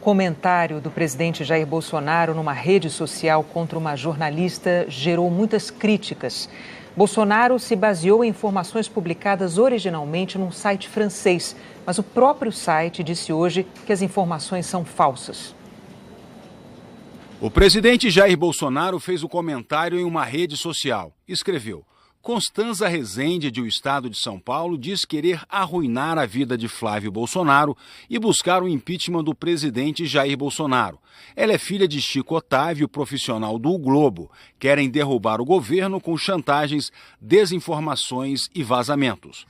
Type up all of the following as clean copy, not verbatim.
comentário do presidente Jair Bolsonaro numa rede social contra uma jornalista gerou muitas críticas. Bolsonaro se baseou em informações publicadas originalmente num site francês, mas o próprio site disse hoje que as informações são falsas. O presidente Jair Bolsonaro fez o comentário em uma rede social. Escreveu: Constanza Rezende, do estado de São Paulo, diz querer arruinar a vida de Flávio Bolsonaro e buscar o impeachment do presidente Jair Bolsonaro. Ela é filha de Chico Otávio, profissional do O Globo. Querem derrubar o governo com chantagens, desinformações e vazamentos.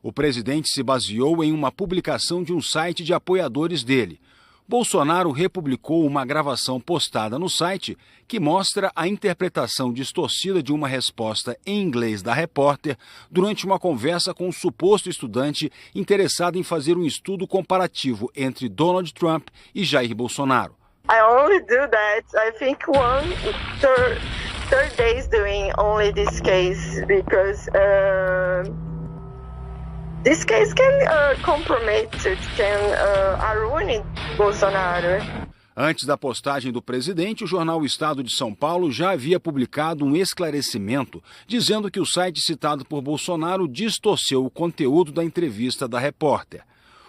O presidente se baseou em uma publicação de um site de apoiadores dele. Bolsonaro republicou uma gravação postada no site que mostra a interpretação distorcida de uma resposta em inglês da repórter durante uma conversa com um suposto estudante interessado em fazer um estudo comparativo entre Donald Trump e Jair Bolsonaro. I only do that, I think third days doing only this case because this case can compromise, can ruin Bolsonaro. Antes da postagem do presidente, o jornal O Estado de São Paulo já havia publicado um esclarecimento dizendo que o site citado por Bolsonaro distorceu o conteúdo da entrevista da repórter.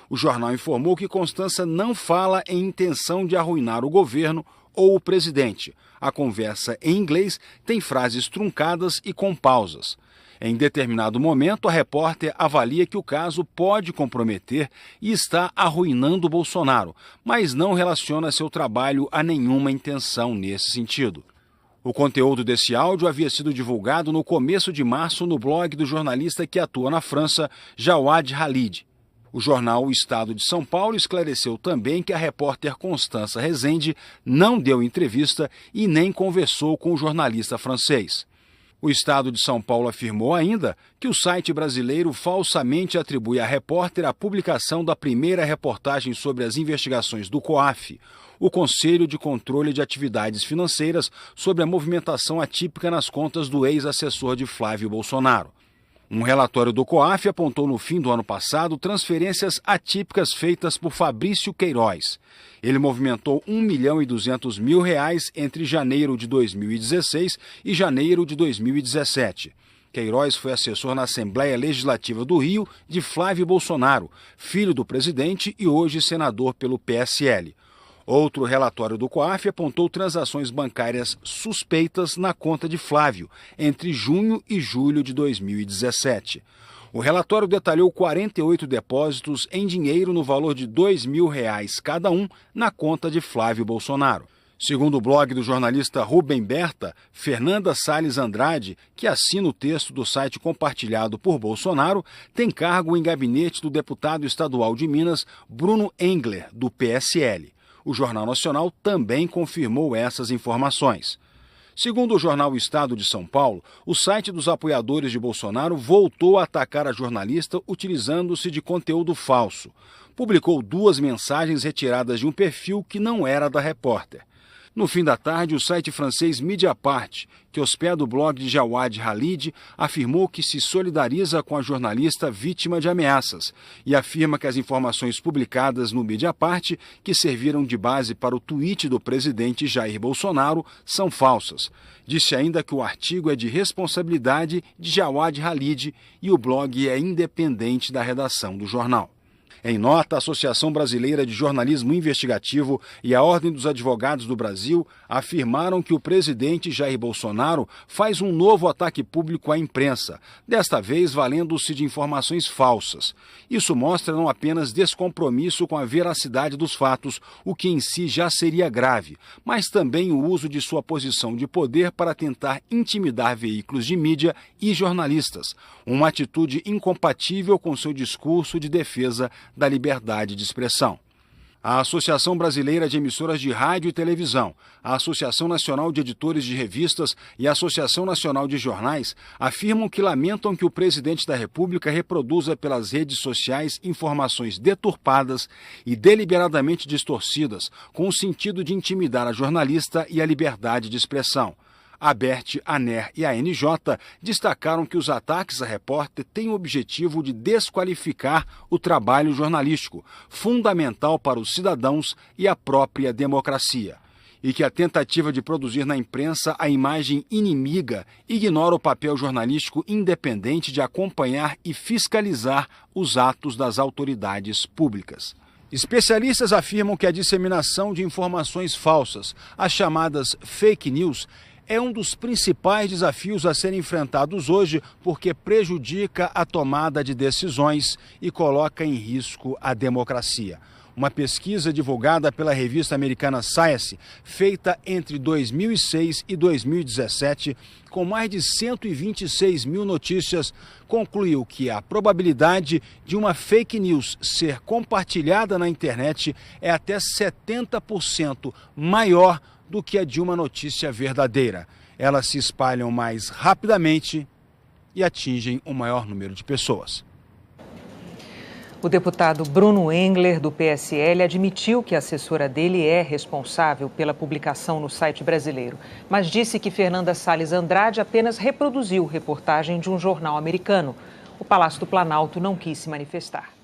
O jornal informou que Constança não fala em intenção de arruinar o governo ou o presidente. A conversa em inglês tem frases truncadas e com pausas. Em determinado momento, a repórter avalia que o caso pode comprometer e está arruinando Bolsonaro, mas não relaciona seu trabalho a nenhuma intenção nesse sentido. O conteúdo desse áudio havia sido divulgado no começo de março no blog do jornalista que atua na França, Jawad Khalid. O jornal O Estado de São Paulo esclareceu também que a repórter Constanza Rezende não deu entrevista e nem conversou com o jornalista francês. O Estado de São Paulo afirmou ainda que o site brasileiro falsamente atribui à repórter a publicação da primeira reportagem sobre as investigações do COAF, o Conselho de Controle de Atividades Financeiras, sobre a movimentação atípica nas contas do ex-assessor de Flávio Bolsonaro. Um relatório do COAF apontou no fim do ano passado transferências atípicas feitas por Fabrício Queiroz. Ele movimentou R$ 1.200.000 entre janeiro de 2016 e janeiro de 2017. Queiroz foi assessor na Assembleia Legislativa do Rio de Flávio Bolsonaro, filho do presidente e hoje senador pelo PSL. Outro relatório do COAF apontou transações bancárias suspeitas na conta de Flávio entre junho e julho de 2017. O relatório detalhou 48 depósitos em dinheiro no valor de R$ 2.000 cada um na conta de Flávio Bolsonaro. Segundo o blog do jornalista Rubem Berta, Fernanda Salles Andrade, que assina o texto do site compartilhado por Bolsonaro, tem cargo em gabinete do deputado estadual de Minas, Bruno Engler, do PSL. O Jornal Nacional também confirmou essas informações. Segundo o jornal O Estado de São Paulo, o site dos apoiadores de Bolsonaro voltou a atacar a jornalista utilizando-se de conteúdo falso. Publicou 2 mensagens retiradas de um perfil que não era da repórter. No fim da tarde, o site francês Mediapart, que hospeda o blog de Jawad Khalid, afirmou que se solidariza com a jornalista vítima de ameaças e afirma que as informações publicadas no Mediapart, que serviram de base para o tweet do presidente Jair Bolsonaro, são falsas. Disse ainda que o artigo é de responsabilidade de Jawad Khalid e o blog é independente da redação do jornal. Em nota, a Associação Brasileira de Jornalismo Investigativo e a Ordem dos Advogados do Brasil afirmaram que o presidente Jair Bolsonaro faz um novo ataque público à imprensa, desta vez valendo-se de informações falsas. Isso mostra não apenas descompromisso com a veracidade dos fatos, o que em si já seria grave, mas também o uso de sua posição de poder para tentar intimidar veículos de mídia e jornalistas, uma atitude incompatível com seu discurso de defesa da liberdade de expressão. A Associação Brasileira de Emissoras de Rádio e Televisão, a Associação Nacional de Editores de Revistas e a Associação Nacional de Jornais afirmam que lamentam que o presidente da República reproduza pelas redes sociais informações deturpadas e deliberadamente distorcidas, com o sentido de intimidar a jornalista e a liberdade de expressão. A ABERT, a ANER e a NJ destacaram que os ataques à repórter têm o objetivo de desqualificar o trabalho jornalístico, fundamental para os cidadãos e a própria democracia. E que a tentativa de produzir na imprensa a imagem inimiga ignora o papel jornalístico independente de acompanhar e fiscalizar os atos das autoridades públicas. Especialistas afirmam que a disseminação de informações falsas, as chamadas fake news, é um dos principais desafios a serem enfrentados hoje porque prejudica a tomada de decisões e coloca em risco a democracia. Uma pesquisa divulgada pela revista americana Science, feita entre 2006 e 2017, com mais de 126 mil notícias, concluiu que a probabilidade de uma fake news ser compartilhada na internet é até 70% maior do que a de uma notícia verdadeira. Elas se espalham mais rapidamente e atingem o maior número de pessoas. O deputado Bruno Engler, do PSL, admitiu que a assessora dele é responsável pela publicação no site brasileiro, mas disse que Fernanda Salles Andrade apenas reproduziu reportagem de um jornal americano. O Palácio do Planalto não quis se manifestar.